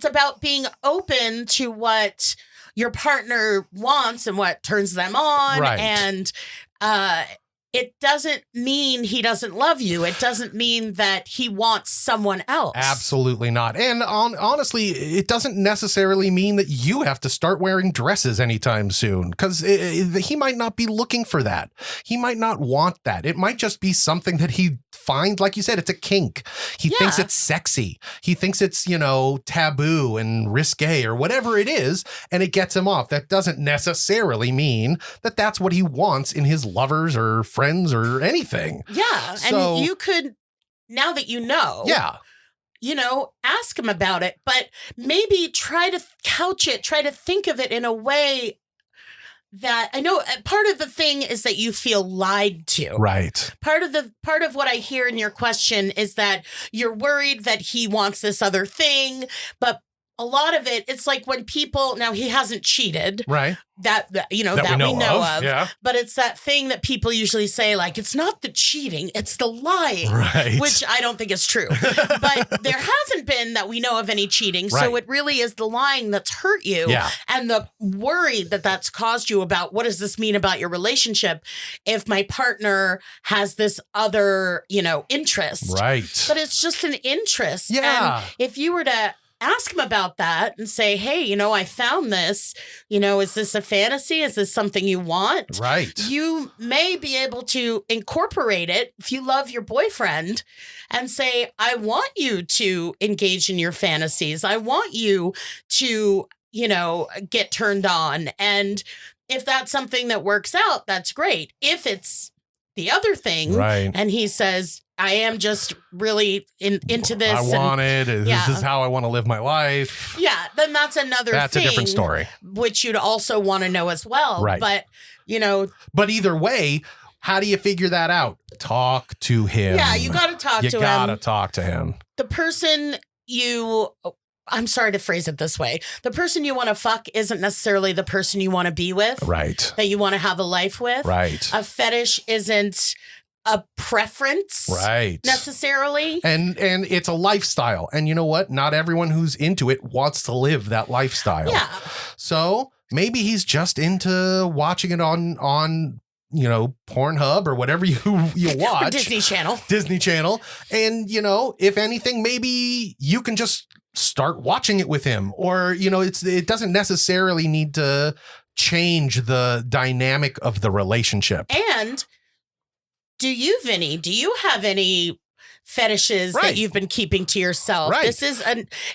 about being open to what your partner wants and what turns them on. Right. And it doesn't mean he doesn't love you. It doesn't mean that he wants someone else. Absolutely not. And honestly, it doesn't necessarily mean that you have to start wearing dresses anytime soon, because he might not be looking for that. He might not want that. It might just be something that he finds, like you said, it's a kink. He thinks it's sexy. He thinks it's, taboo and risque or whatever it is, and it gets him off. That doesn't necessarily mean that that's what he wants in his lovers or friends or anything. Yeah. So, and you could now that you know, Yeah. Ask him about it, but maybe try to couch it, try to think of it in a way that I know part of the thing is that you feel lied to. Right. Part of what I hear in your question is that you're worried that he wants this other thing, but a lot of it's like when people, now he hasn't cheated. Right. That we know of. Yeah. But it's that thing that people usually say, like, it's not the cheating, it's the lying. Right. Which I don't think is true. But there hasn't been that we know of any cheating. Right. So it really is the lying that's hurt you. Yeah. And the worry that's caused you about what does this mean about your relationship if my partner has this other, interest. Right. But it's just an interest. Yeah. And if you were to ask him about that and say, hey, I found this, is this a fantasy? Is this something you want? Right. You may be able to incorporate it if you love your boyfriend and say, I want you to engage in your fantasies. I want you to, get turned on. And if that's something that works out, that's great. If it's the other thing, right, and he says, I am just really into this. I want it. This is how I want to live my life. Yeah, then that's another thing. That's a different story. Which you'd also want to know as well. Right. But, But either way, how do you figure that out? Talk to him. Yeah, you got to talk to him. You got to talk to him. The person I'm sorry to phrase it this way. The person you want to fuck isn't necessarily the person you want to be with. Right. That you want to have a life with. Right. A fetish isn't a preference. Right. Necessarily. And it's a lifestyle. And you know what? Not everyone who's into it wants to live that lifestyle. Yeah. So maybe he's just into watching it on Pornhub or whatever you watch. Disney Channel. And, if anything, maybe you can just start watching it with him. Or, it doesn't necessarily need to change the dynamic of the relationship. And do you, Vinny, have any fetishes that you've been keeping to yourself? Right.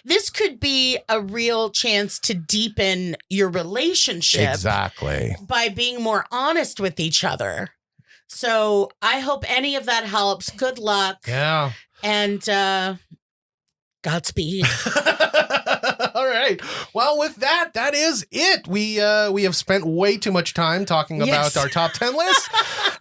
This could be a real chance to deepen your relationship. Exactly. By being more honest with each other. So I hope any of that helps. Good luck. Yeah. And Godspeed. All right. Well, with that is it. We have spent way too much time talking about our top 10 list,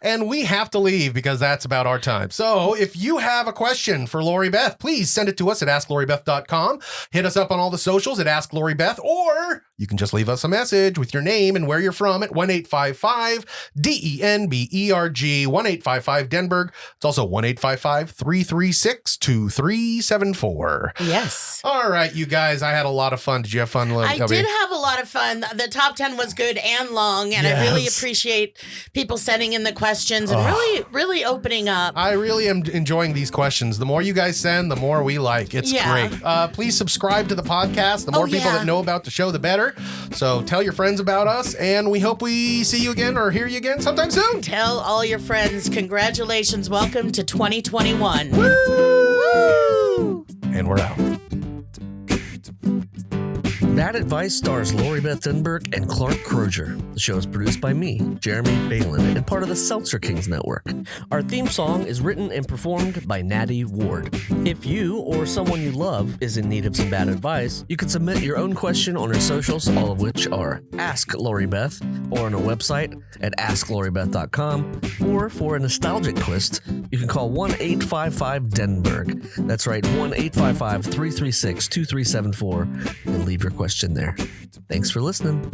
and we have to leave because that's about our time. So if you have a question for Lori Beth, please send it to us at AskLoriBeth.com. Hit us up on all the socials at AskLoriBeth, or you can just leave us a message with your name and where you're from at 1-855-DENBERG, 1-855-Denberg. It's also 1-855-336-2374. Yes. All right, you guys, I had a lot of fun. Did you have fun? I did have a lot of fun. The top 10 was good and long, and I really appreciate people sending in the questions and really opening up. I really am enjoying these questions. The more you guys send, the more we like. It's great. Please subscribe to the podcast. The more people that know about the show, the better. So tell your friends about us, and we hope we see you again or hear you again sometime soon. Tell all your friends. Congratulations. Welcome to 2021. Woo! And we're out. Bad Advice stars Lori Beth Denberg and Clark Crozer. The show is produced by me, Jeremy Balon, and part of the Seltzer Kings network. Our theme song is written and performed by Natty Ward. If you or someone you love is in need of some bad advice, you can submit your own question on our socials, all of which are Ask Lori Beth, or on our website at AskLoriBeth.com, or for a nostalgic twist, you can call 1-855-Denberg. That's right, 1-855-336-2374, and leave your question there. Thanks for listening.